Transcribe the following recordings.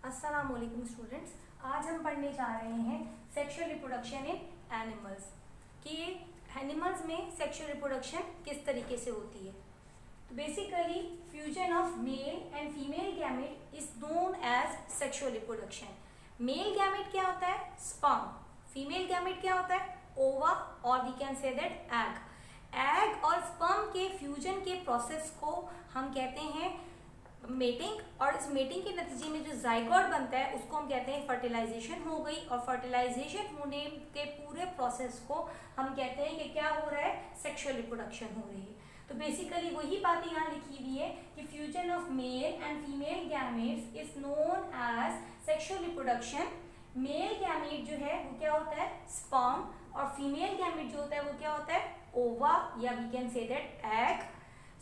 अस्सलाम वालेकुम स्टूडेंट्स। आज हम पढ़ने जा रहे हैं सेक्सुअल रिप्रोडक्शन इन एनिमल्स कि एनिमल्स में सेक्सुअल रिप्रोडक्शन किस तरीके से होती है। तो basically fusion of male and female gamete is known as sexual reproduction. Male gamete क्या होता है? स्पर्म। फीमेल गैमेट क्या होता है? ओवा, और we can say that egg और स्पर्म के फ्यूजन के प्रोसेस को हम कहते हैं मेटिंग, और इस मेटिंग के नतीजे में जो जाइगोट बनता है उसको हम कहते हैं फर्टिलाइजेशन हो गई। और फर्टिलाइजेशन होने के पूरे प्रोसेस को हम कहते हैं कि क्या हो रहा है? सेक्सुअल रिप्रोडक्शन हो रही है। तो बेसिकली वही बात यहाँ लिखी हुई है कि fusion of male and female gametes is known as sexual reproduction. Male gamete जो है वो क्या होता है? स्पर्म, और फीमेल गैमेट जो होता है वो क्या होता है? ओवा, या we can say that egg.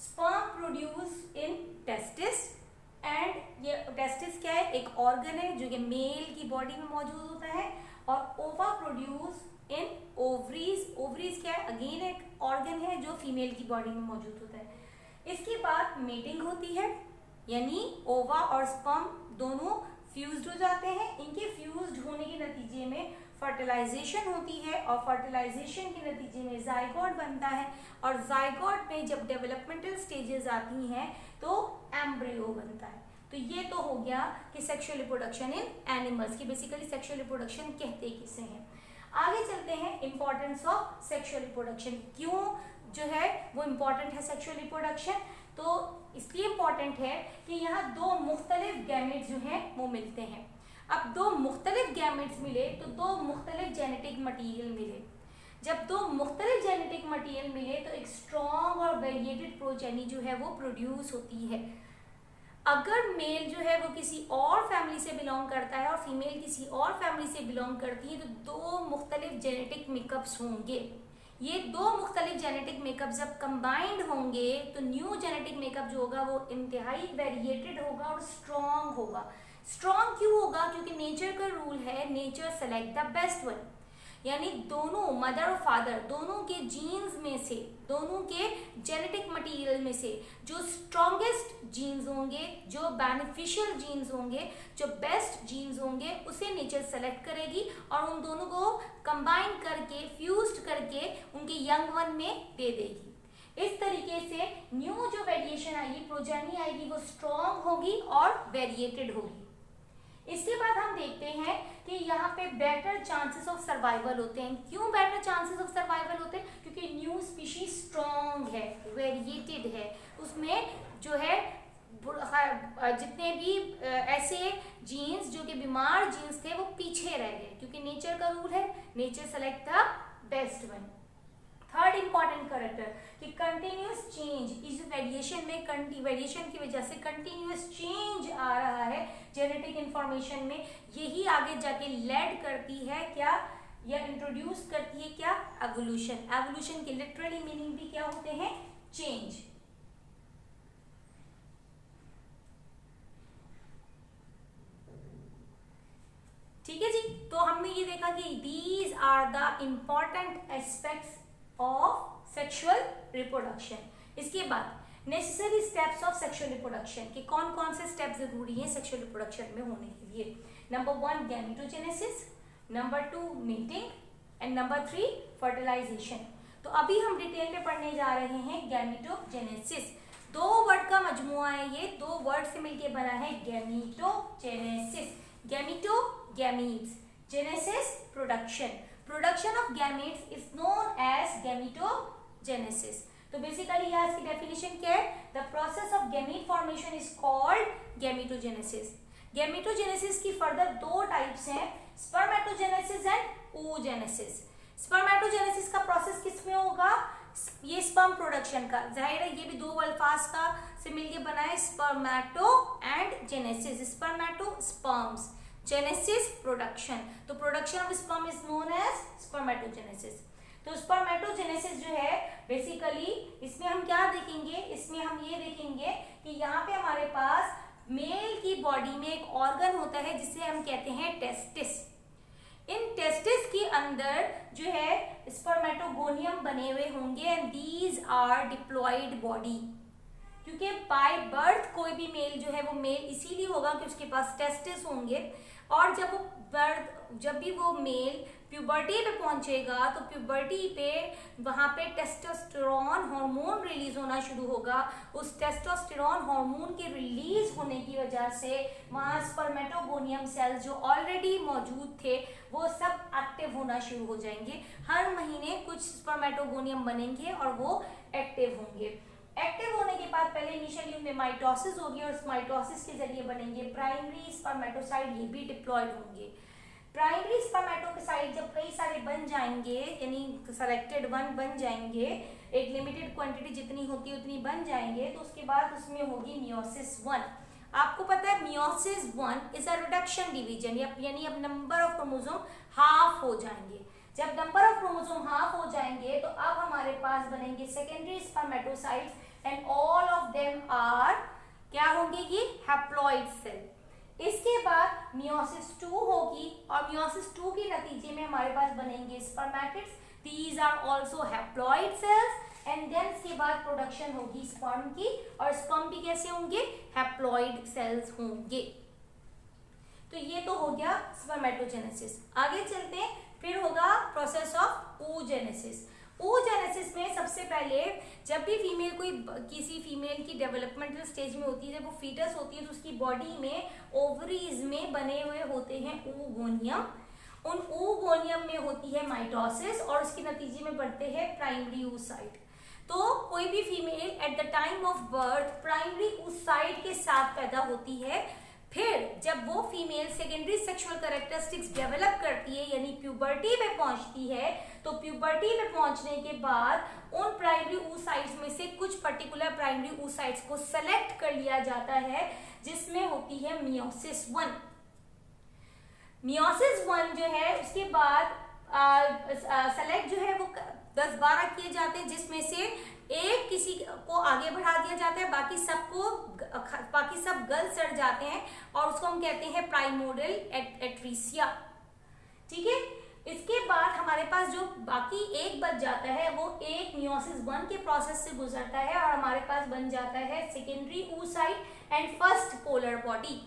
Sperm produce in testis, and ये टेस्टिस क्या है? एक ऑर्गन है जो कि मेल की बॉडी में मौजूद होता है। और ओवा प्रोड्यूस इन ओवरीज। ओवरीज क्या है? अगेन एक ऑर्गन है जो फीमेल की बॉडी में मौजूद होता है। इसके बाद मेटिंग होती है, यानी ओवा और स्पर्म दोनों फ्यूज्ड हो जाते हैं। इनके फ्यूज्ड होने के नतीजे में फर्टिलाइजेशन होती है, और फर्टिलाइजेशन के नतीजे में जाइगोट बनता है। और जाइगोट में जब डेवलपमेंटल स्टेजेस आती हैं तो एम्ब्रियो बनता है। तो ये तो हो गया कि सेक्सुअल रिप्रोडक्शन इन एनिमल्स की बेसिकली सेक्सुअल रिप्रोडक्शन कहते किसे हैं। आगे चलते हैं इंपॉर्टेंस ऑफ सेक्सुअल रिप्रोडक्शन। क्यों जो है वो इम्पॉर्टेंट है सेक्सुअल रिप्रोडक्शन? तो इसलिए इम्पॉर्टेंट है कि यहाँ दो मुख्तलिफ गैमेट्स जो हैं वो मिलते हैं। अब दो मुख्तलिफ गैमेट्स मिले तो दो मुख्तलिफ जेनेटिक मटीरियल मिले। जब दो मुख्तलिफ जेनेटिक मटीरियल मिले तो एक स्ट्रॉन्ग और वेरिएटेड प्रोजेनी जो है वो प्रोड्यूस होती है। अगर मेल जो है वो किसी और फैमिली से बिलोंग करता है और फीमेल किसी और फैमिली से बिलोंग करती है तो दो मुख्तलिफ जेनेटिक मेकअप्स होंगे। ये दो मुख्तलिफ जेनेटिक मेकअप जब कंबाइंड होंगे तो न्यू जेनेटिक मेकअप जो होगा वो इंतहाई वेरिएटेड होगा और स्ट्रॉन्ग होगा। स्ट्रॉन्ग क्यों होगा? क्योंकि नेचर का रूल है nature select the best one, यानी दोनों मदर और फादर दोनों के जीन्स में से, दोनों के जेनेटिक मटेरियल में से जो स्ट्रॉन्गेस्ट जीन्स होंगे, जो बेनिफिशियल जीन्स होंगे, जो बेस्ट जीन्स होंगे उसे नेचर सेलेक्ट करेगी और उन दोनों को कंबाइन करके फ्यूज्ड करके उनके यंग वन में दे देगी। इस तरीके से न्यू जो वेरिएशन आएगी, प्रोजेनी आएगी, वो स्ट्रॉन्ग होगी और वेरिएटेड होगी। इसके बाद हम देखते हैं कि यहाँ पे बेटर चांसेस ऑफ सर्वाइवल होते हैं। क्यों बेटर चांसेस ऑफ सर्वाइवल होते हैं? क्योंकि न्यू स्पीशीज स्ट्रॉन्ग है, वेरिएटेड है, उसमें जो है जितने भी ऐसे जीन्स जो कि बीमार जीन्स थे वो पीछे रह गए, क्योंकि नेचर का रूल है nature select the best one. Third important character कि कंटिन्यूस चेंज, इस वेरिएशन में वेरिएशन की वजह से कंटिन्यूस चेंज आ रहा है जेनेटिक इंफॉर्मेशन में, यही आगे जाके लेड करती है क्या, या इंट्रोड्यूस करती है क्या? एवोल्यूशन। एवोल्यूशन के लिटरली मीनिंग भी क्या होते हैं? चेंज। ठीक है जी। तो हमने ये देखा कि these are the important aspects of sexual reproduction. इसके बाद necessary steps of sexual reproduction कि कौन कौन से स्टेप जरूरी हैं सेक्सुअल रिप्रोडक्शन में होने के लिए। Number 1 gametogenesis, number 2 mating, and number 3 fertilisation. तो अभी हम डिटेल में पढ़ने जा रहे हैं गैमेटोजेनेसिस। दो वर्ड का मजमुआ है, ये दो वर्ड से मिलकर बना है gametogenesis. Gameto gametes, genesis production. Production of gametes is known as gametogenesis. तो बेसिकली यहाँ इसकी डेफिनेशन क्या है? The process of gamete formation is called gametogenesis. Gametogenesis की फर्दर दो टाइप्स हैं, स्पर्मेटोजेनेसिस एंड oogenesis। स्पर्मेटोजेनेसिस का प्रोसेस किसमें होगा? ये स्पर्म प्रोडक्शन का, जाहिर है ये भी दो अल्फाज का से मिलके बना है, spermato and genesis. Spermato sperms, genesis production. तो production of sperm is known as spermatogenesis. तो स्पर्मेटोजेनेसिस जो है बेसिकली इसमें हम क्या देखेंगे? इसमें हम ये देखेंगे कि यहाँ पे हमारे पास मेल की बॉडी में एक ऑर्गन होता है जिसे हम कहते हैं टेस्टिस। इन टेस्टिस के अंदर जो है स्पर्मेटोगोनियम बने हुए होंगे, and these are diploid body. क्योंकि बाय बर्थ कोई भी मेल जो है वो मेल इसीलिए होगा कि उसके पास टेस्टिस होंगे, और जब भी वो मेल प्यूबर्टी पे पहुंचेगा तो प्यूबर्टी पे वहाँ पे टेस्टोस्टेरोन हार्मोन रिलीज होना शुरू होगा। उस टेस्टोस्टेरोन हार्मोन के रिलीज होने की वजह से वहाँ स्पर्मेटोगोनियम सेल्स जो ऑलरेडी मौजूद थे वो सब एक्टिव होना शुरू हो जाएंगे। हर महीने कुछ स्पर्मेटोगोनियम बनेंगे और वो एक्टिव होंगे। एक्टिव होने के बाद पहले इनिशियली उनमें माइटोसिस होगी और उस माइटोसिस के जरिए बनेंगे प्राइमरी स्पर्मेटोसाइट, ये भी डिप्लॉयड होंगे। प्राइमरी स्पर्मेटोसाइट जब कई सारे बन जाएंगे, यानी सेलेक्टेड वन बन जाएंगे, एक लिमिटेड क्वांटिटी जितनी होती है उतनी बन जाएंगे, तो उसके बाद उसमें होगी मियोसिस 1। आपको पता है meiosis 1 is a reduction division, यानी अब नंबर ऑफ क्रोमोसोम हाफ हो जाएंगे। जब नंबर ऑफ क्रोमोसोम हाफ हो जाएंगे तो अब हमारे पास बनेंगे secondary spermatocytes and all of them are क्या होंगे कि हैप्लॉइड सेल। इसके बाद मियोसिस 2 होगी और मियोसिस 2 के नतीजे में हमारे पास बनेंगे spermatids, these are also haploid cells and then इसके बाद प्रोडक्शन होगी स्पर्म की, और स्पर्म भी कैसे होंगे, हैप्लॉइड सेल्स होंगे। तो ये तो हो गया स्पर्मेटोजेनेसिस। आगे चलते हैं, फिर होगा प्रोसेस ऑफ oogenesis। oogenesis में सबसे पहले जब भी फीमेल किसी फीमेल की डेवलपमेंटल स्टेज में होती है, जब वो फीटस होती है तो उसकी बॉडी में ओवरीज में बने हुए होते हैं oogoनियम। उन oogoनियम में होती है माइटोसिस और उसके नतीजे में बढ़ते हैं प्राइमरी oocyte। तो कोई भी female at the time of birth primary oocyte के साथ पैदा होती है। फिर जब वो female secondary sexual characteristics develop करती है, यानी प्यूबर्टी पे पहुंचती है, तो प्यूबर्टी पे पहुंचने के बाद उन प्राइमरी oocytes में से कुछ पर्टिकुलर प्राइमरी oocytes को सेलेक्ट कर लिया जाता है, जिसमें होती है मियोसिस 1। मियोसिस 1 जो है उसके बाद सेलेक्ट जो है वो 10-12 किए जाते हैं, जिसमें से एक किसी को आगे बढ़ा दिया जाता है, बाकी सब गल सड़ जाते हैं और उसको हम कहते हैं प्राइमोर्डियल एट्रीसिया। ठीक है, इसके बाद हमारे पास जो बाकी एक बच जाता है वो एक मियोसिस 1 के प्रोसेस से गुजरता है और हमारे पास बन जाता है secondary oocyte and first polar body.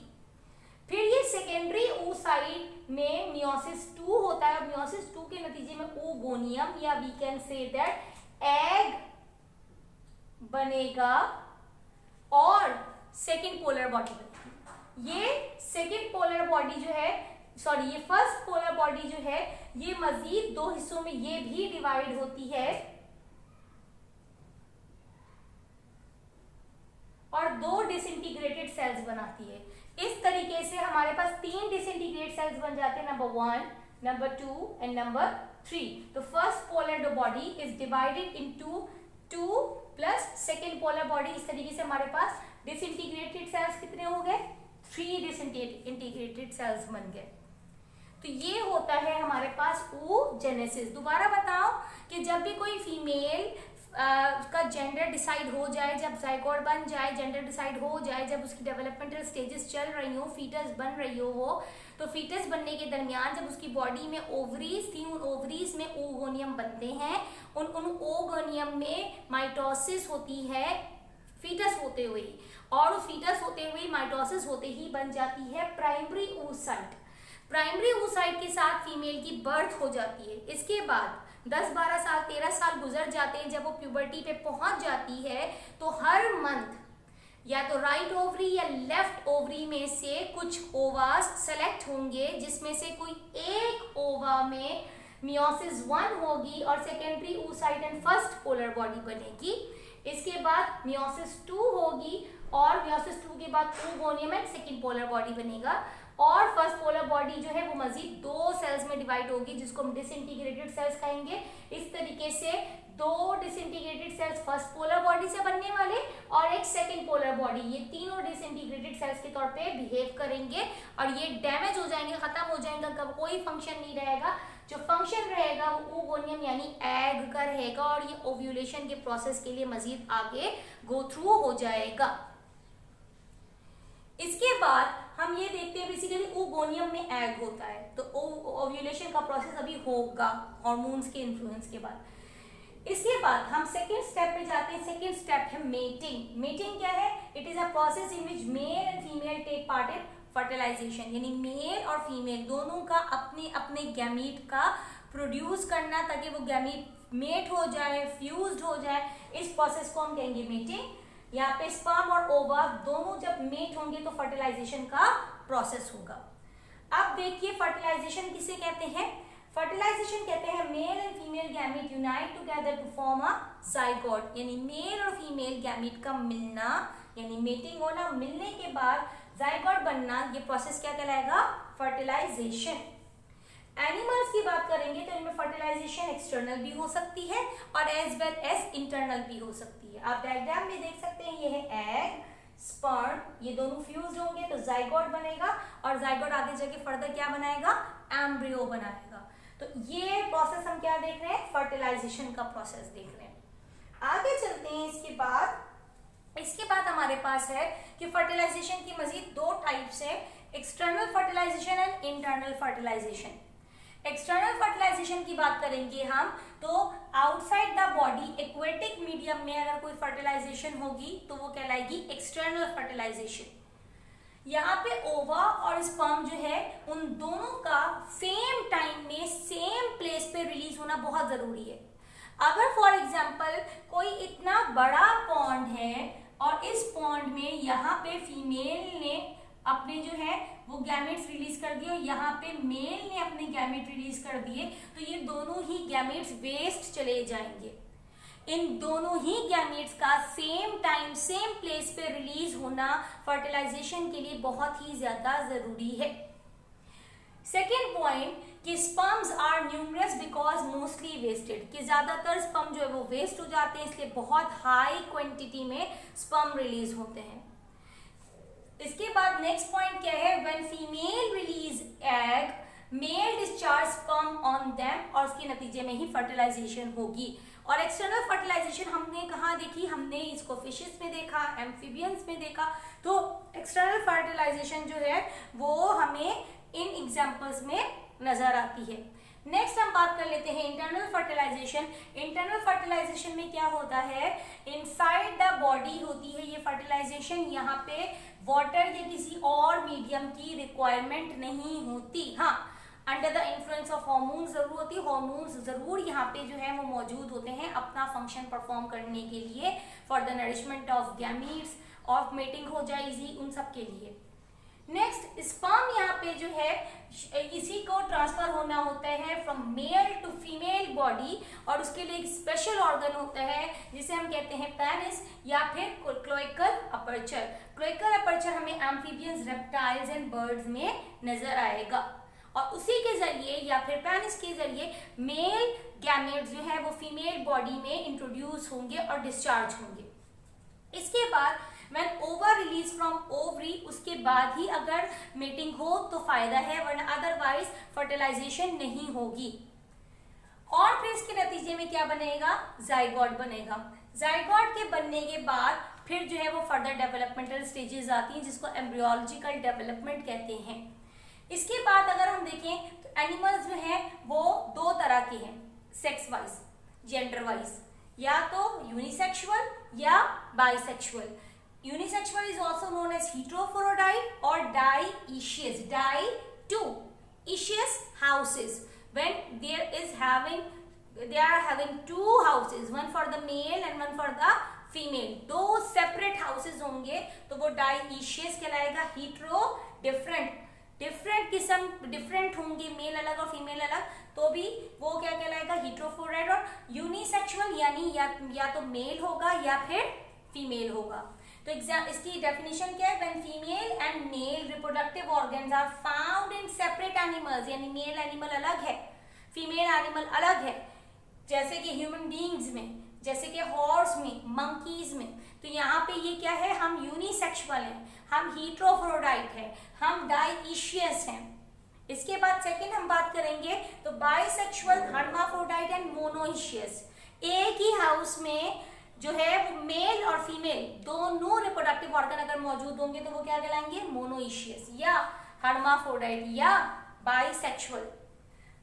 फिर ये सेकेंडरी oocyte में मियोसिस 2 होता है। मियोसिस 2 के नतीजे में oogoनियम या we can say that egg बनेगा और सेकेंड पोलर बॉडी बनेगी। ये सेकेंड पोलर बॉडी जो है, सॉरी ये फर्स्ट पोलर बॉडी जो है, ये मजीद 2 हिस्सों में ये भी डिवाइड होती है और 2 डिसइंटीग्रेटेड सेल्स बनाती है। इस तरीके से हमारे पास 3 डिसइंटीग्रेटेड सेल्स बन जाते हैं, नंबर 1, नंबर 2 एंड नंबर 3। तो first polar body is divided into 2 plus second polar body. इस तरीके से हमारे पास डिसइंटीग्रेटेड सेल्स कितने हो गए, 3 डिसइंटीग्रेटेड सेल्स बन गए। तो ये होता है हमारे पास oogenesis। दोबारा बताओ कि जब भी कोई फीमेल का जेंडर डिसाइड हो जाए, जब जाइगोट बन जाए, जेंडर डिसाइड हो जाए, जब उसकी डेवलपमेंटल स्टेजेस चल रही हो, फीटस बन रही हो, तो फीटस बनने के दरमियान जब उसकी बॉडी में ओवरीज थी, उन ओवरीज में oogoनियम बनते हैं। उन oogoनियम में माइटोसिस होती है फीटस होते हुए, और उस फीटस होते हुए माइटोसिस होते ही बन जाती है प्राइमरी oocyte। प्राइमरी oocyte के साथ फीमेल की बर्थ हो जाती है। इसके बाद 10-12 साल 13 साल गुजर जाते हैं। जब वो प्यूबर्टी पे पहुंच जाती है तो हर मंथ या तो राइट ओवरी या लेफ्ट ओवरी में से कुछ ओवास सेलेक्ट होंगे, जिसमें से कोई एक ओवा में मियोसिस 1 होगी और secondary oocyte and first polar body बनेगी। इसके बाद मियोसिस 2 होगी और मियोसिस 2 के बाद oogoनियम एंड सेकेंड पोलर बॉडी बनेगा और फर्स्ट पोलर बॉडी जो है वो मजीद 2 सेल्स में डिवाइड होगी, जिसको हम डिसइंटीग्रेटेड सेल्स कहेंगे। इस तरीके से 2 disintegrated cells first polar body से बनने वाले और एक सेकेंड पोलर बॉडी, ये तीनों डिसइंटीग्रेटेड सेल्स के तौर पे बिहेव करेंगे और ये डैमेज हो जाएंगे, खत्म हो जाएंगे, कब कोई फंक्शन नहीं रहेगा। जो फंक्शन रहेगा वो oogoनियम यानी एग का रहेगा और ये ओव्यूलेशन के प्रोसेस के लिए मजीद आगे गो थ्रू हो जाएगा। इसके बाद हम ये देखते हैं बेसिकली oogoनियम में एग होता है, तो ओव्यूलेशन का प्रोसेस अभी होगा हार्मोन्स के इन्फ्लुएंस के बाद। इसके बाद हम सेकेंड स्टेप पे जाते हैं। सेकेंड स्टेप है मेटिंग। मेटिंग क्या है? It is a process in which male and female take part in fertilisation, यानी मेल और फीमेल दोनों का अपने अपने गैमीट का प्रोड्यूस करना ताकि वो गैमीट मेट हो जाए, फ्यूज्ड हो जाए। इस प्रोसेस को हम कहेंगे मेटिंग। यहाँ पे स्पर्म और ओवा दोनों जब मेट होंगे तो फर्टिलाइजेशन का प्रोसेस होगा। अब देखिए फर्टिलाइजेशन किसे कहते हैं? फर्टिलाइजेशन कहते हैं male and female gamete unite together to form a zygote, यानी मेल और फीमेल गैमीट का मिलना, यानी मेटिंग होना, मिलने के बाद जाइगोट बनना, ये प्रोसेस क्या कहलाएगा? फर्टिलाइजेशन। एनिमल्स की बात करेंगे तो इनमें फर्टिलाइजेशन एक्सटर्नल भी हो सकती है और एज वेल एज इंटरनल भी हो सकती है। आप डायग्राम में देख सकते हैं, ये है एग, स्पर्म, ये दोनों फ्यूज होंगे तो जाइगोट बनेगा और जाइगोट आगे जाके फर्दर क्या बनाएगा? एम्ब्रियो बनाएगा। तो ये प्रोसेस हम क्या देख रहे हैं? फर्टिलाइजेशन का प्रोसेस देख रहे हैं। आगे चलते हैं। इसके बाद हमारे पास है कि फर्टिलाइजेशन की मजीद दो टाइप्स है, external fertilisation and internal fertilisation. External fertilisation की बात करेंगे हम तो outside the body aquatic medium में अगर कोई फर्टिलाइजेशन होगी तो वो कहलाएगी एक्सटर्नल फर्टिलाइजेशन। यहाँ पे ओवा और स्पर्म जो है उन दोनों का सेम टाइम में सेम प्लेस पे रिलीज होना बहुत जरूरी है। अगर फॉर एग्जांपल कोई इतना बड़ा पॉन्ड है और इस पॉन्ड में यहाँ पे फीमेल ने अपने जो है वो गैमेट्स रिलीज कर दिए और यहाँ पे मेल ने अपने गैमेट रिलीज कर दिए, तो ये दोनों ही गैमेट्स वेस्ट चले जाएंगे। इन दोनों ही गैमेट्स का सेम टाइम सेम प्लेस पे रिलीज होना फर्टिलाइजेशन के लिए बहुत ही ज्यादा जरूरी है। सेकेंड पॉइंट कि sperms are numerous because mostly wasted, कि ज्यादातर स्पर्म जो है वो वेस्ट हो जाते हैं, इसलिए बहुत हाई क्वांटिटी में स्पर्म रिलीज होते हैं। इसके बाद नेक्स्ट पॉइंट क्या है? When female release egg male discharge sperm on them, और उसके नतीजे में ही फर्टिलाइजेशन होगी। और एक्सटर्नल फर्टिलाइजेशन हमने कहाँ देखी? हमने इसको फिशेस में देखा, एम्फीबियंस में देखा। तो एक्सटर्नल फर्टिलाइजेशन जो है वो हमें इन एग्जांपल्स में नजर आती है। नेक्स्ट हम बात कर लेते हैं इंटरनल फर्टिलाइजेशन। इंटरनल फर्टिलाइजेशन में क्या होता है? इनसाइड द बॉडी होती है ये फर्टिलाइजेशन। यहाँ पे वाटर या किसी और मीडियम की रिक्वायरमेंट नहीं होती। हाँ, under the influence of hormones जरूर होती है, हॉर्मोन्स जरूर यहाँ पे जो है वो मौजूद होते हैं अपना फंक्शन परफॉर्म करने के लिए, for the nourishment of gametes, of mating हो जाए इजी, उन सब के लिए। नेक्स्ट स्पर्म यहाँ पे जो है इसी को ट्रांसफर होना होता है from male to female body, और उसके लिए एक स्पेशल ऑर्गन होता है जिसे हम कहते हैं पेनिस या फिर क्लोइकल अपर्चर। क्लोइकल अपर्चर हमें एम्फीबियंस, रेप्टाइल्स एंड बर्ड्स में नजर आएगा और उसी के जरिए या फिर पेनिस के जरिए मेल गैमेट्स जो है वो फीमेल बॉडी में इंट्रोड्यूस होंगे और डिस्चार्ज होंगे। इसके बाद when over release from ovary, उसके बाद ही अगर मेटिंग हो तो फायदा है, वरना अदरवाइज फर्टिलाइजेशन नहीं होगी। और फिर इसके नतीजे में क्या बनेगा? जाइगोट बनेगा। जाइगोट के बनने के बाद फिर जो है वो फर्दर डेवलपमेंटल स्टेजेस आती हैं जिसको एम्ब्रियोलॉजिकल डेवलपमेंट कहते हैं। इसके बाद अगर हम देखें तो एनिमल्स जो हैं वो दो तरह के हैं, सेक्स वाइज, जेंडर वाइज, या तो यूनिसेक्सुअल या bisexual. Unisexual is also known as hermaphrodite और dioecious. Dioecious houses, when they are having two houses, one for the male and one for the female, दो सेपरेट हाउसेज होंगे तो वो डाइईशियस कहलाएगा। Hetero different किस्म डिफरेंट होंगे, mail अलग और फीमेल अलग, तो भी वो क्या कहलाएगा? हेटेरोफोरोडाइट। और यूनिसेक्सुअल यानी या तो मेल होगा या फिर फीमेल होगा। तो इसकी डेफिनेशन क्या है? When female and male reproductive organs are found in separate animals, यानी मेल एनिमल अलग है, फीमेल एनिमल अलग है, जैसे कि ह्यूमन बीइंग्स में, जैसे कि हॉर्स में, मंकीज में। तो यहाँ पे ये क्या है? हम यूनिसेक्सुअल हैं, हम हेटेरोफोरोडाइट हैं, हम डाइईशियस हैं। इसके बाद सेकंड हम बात करेंगे तो बाइसेक्सुअल, हर्माफ्रोडाइट एंड मोनोइशियस। एक ही हाउस में जो है वो मेल और फीमेल दोनों रिप्रोडक्टिव ऑर्गन अगर मौजूद होंगे तो वो क्या कहलाएंगे? मोनोइशियस या हर्माफ्रोडाइट या बाइसेक्सुअल।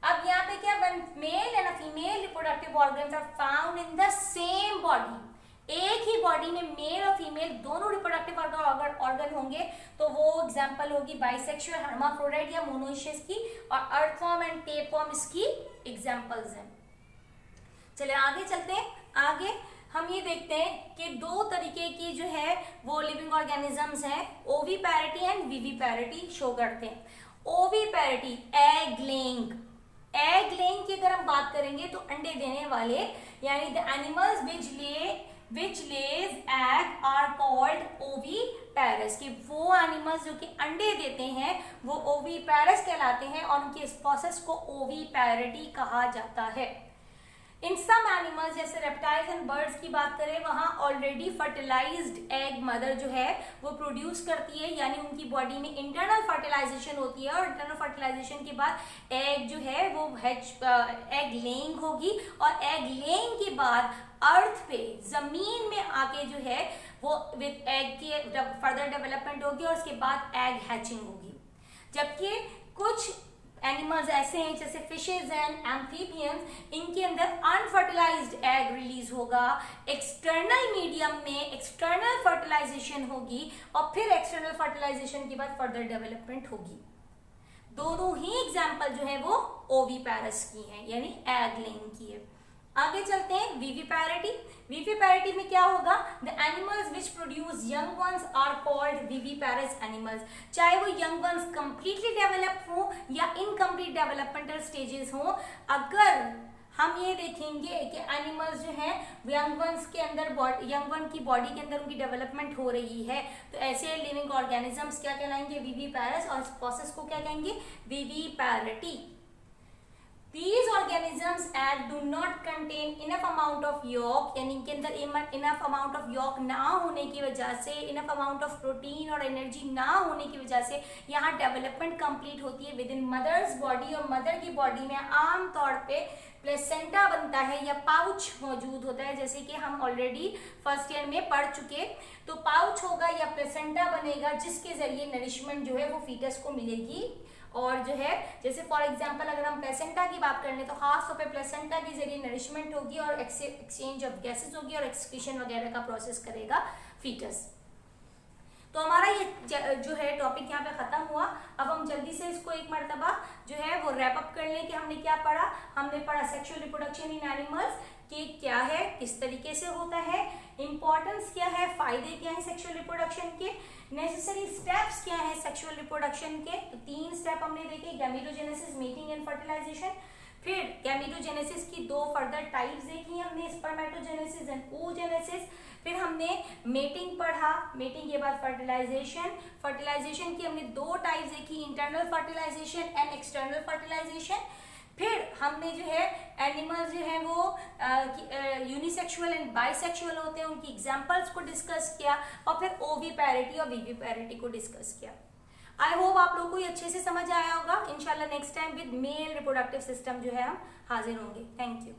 अब यहाँ पे क्या, when male and a female reproductive organs are found in the same body, एक ही बॉडी में मेल और फीमेल दोनों रिप्रोडक्टिव ऑर्गन होंगे, तो वो एग्जांपल होगी बाइसेक्सुअल, हर्माफ्रोडाइट या मोनोइशियस की, और अर्थवॉर्म एंड टेपवॉर्म इसकी एग्जांपल्स हैं। चलिए आगे चलते हैं। आगे हम ये देखते हैं कि दो तरीके की जो है वो लिविंग ऑर्गेनिजम्स हैं, ओविपैरिटी एंड विविपैरिटी शो करते हैं। ओविपैरिटी, एग लेइंग, एग लेइंग की अगर हम बात करेंगे तो अंडे देने वाले, यानी the animals which lays egg are called oviparous, कि वो एनिमल्स जो कि अंडे देते हैं वो ओविपैरस कहलाते हैं और उनके इस प्रोसेस को ओविपैरिटी कहा जाता है। इन सम एनिमल्स जैसे रेप्टाइल्स एंड बर्ड्स की बात करें, वहां ऑलरेडी फर्टिलाइज्ड एग मदर जो है वो प्रोड्यूस करती है, यानी उनकी बॉडी में इंटरनल फर्टिलाइजेशन होती है, और इंटरनल फर्टिलाइजेशन के बाद एग जो है वो एग लेइंग होगी, और एग लेइंग के बाद अर्थ पे जमीन में आके जो है वो विद एग की फर्दर डेवलपमेंट होगी और उसके बाद एग हैचिंग होगी। जबकि कुछ एनिमल्स ऐसे हैं जैसे फिशेज एंड एम्फीबियंस, इनके अंदर अनफर्टिलाइज्ड एग रिलीज होगा, एक्सटर्नल मीडियम में एक्सटर्नल फर्टिलाइजेशन होगी और फिर एक्सटर्नल फर्टिलाइजेशन के बाद फर्दर डेवलपमेंट होगी। दोनों ही एग्जाम्पल जो है वो ओविपैरस की हैं, यानी एग लेइंग की है। आगे चलते हैं विविपैरिटी। विविपैरिटी में क्या होगा, the animals which produce young ones are called viviparous animals, चाहे वो यंग वंस कंप्लीटली डेवलप हो या इनकम्प्लीट डेवलपमेंटल स्टेजेस हो। अगर हम ये देखेंगे कि एनिमल्स जो हैं यंग वंस के अंदर यंग वन की बॉडी के अंदर उनकी डेवलपमेंट हो रही है, तो ऐसे लिविंग ऑर्गेनिजम्स क्या कहलाएंगे, विविपैरस, और इस प्रोसेस को क्या कहेंगे, विविपैरिटी। These organisms egg do not contain enough amount of yolk, यानी इनके अंदर enough amount of yolk ना होने की वजह से, enough amount of protein और energy ना होने की वजह से यहाँ डेवलपमेंट कंप्लीट होती है विद इन मदर्स बॉडी, और मदर की बॉडी में आमतौर पे प्लेसेंटा बनता है या पाउच मौजूद होता है, जैसे कि हम ऑलरेडी फर्स्ट ईयर में पढ़ चुके। तो पाउच होगा या प्लेसेंटा बनेगा जिसके जरिए नरिशमेंट जो है वो फीटस को मिलेगी, और जो है जैसे फॉर एग्जांपल अगर हम प्लेसेंटा की बात कर लें तो खास तौर पे प्लेसेंटा के जरिए नरिशमेंट होगी और एक्सचेंज ऑफ गैसेस होगी और एक्सक्रीशन वगैरह का प्रोसेस करेगा फीटस। तो हमारा ये जो है टॉपिक यहाँ पे खत्म हुआ। अब हम जल्दी से इसको एक मरतबा जो है वो रैप अप कर लें कि हमने क्या पढ़ा। हमने पढ़ा सेक्सुअल रिप्रोडक्शन इन एनिमल्स कि क्या है, किस तरीके से होता है, इंपॉर्टेंस क्या है, फायदे क्या है सेक्सुअल रिप्रोडक्शन के, नेसेसरी स्टेप्स क्या है सेक्सुअल रिप्रोडक्शन के। तो 3 स्टेप हमने देखे, गैमेटोजेनेसिस, मेटिंग एंड फर्टिलाइजेशन। फिर गैमेटोजेनेसिस की 2 फर्दर टाइप्स देखी हमने, स्पर्मेटोजेनेसिस एंड oogenesis। फिर हमने मेटिंग पढ़ा, मेटिंग के बाद फर्टिलाइजेशन, फर्टिलाइजेशन की हमने 2 टाइप्स देखी, internal fertilisation and external fertilisation. फिर हमने जो है एनिमल्स जो है वो यूनिसेक्सुअल एंड बाइसेक्सुअल होते हैं, उनकी एग्जांपल्स को डिस्कस किया, और फिर ओविपैरिटी और विविपैरिटी को डिस्कस किया। आई होप आप लोगों को ये अच्छे से समझ आया होगा। इंशाल्लाह next time with male reproductive system जो है हम हाजिर होंगे। Thank you.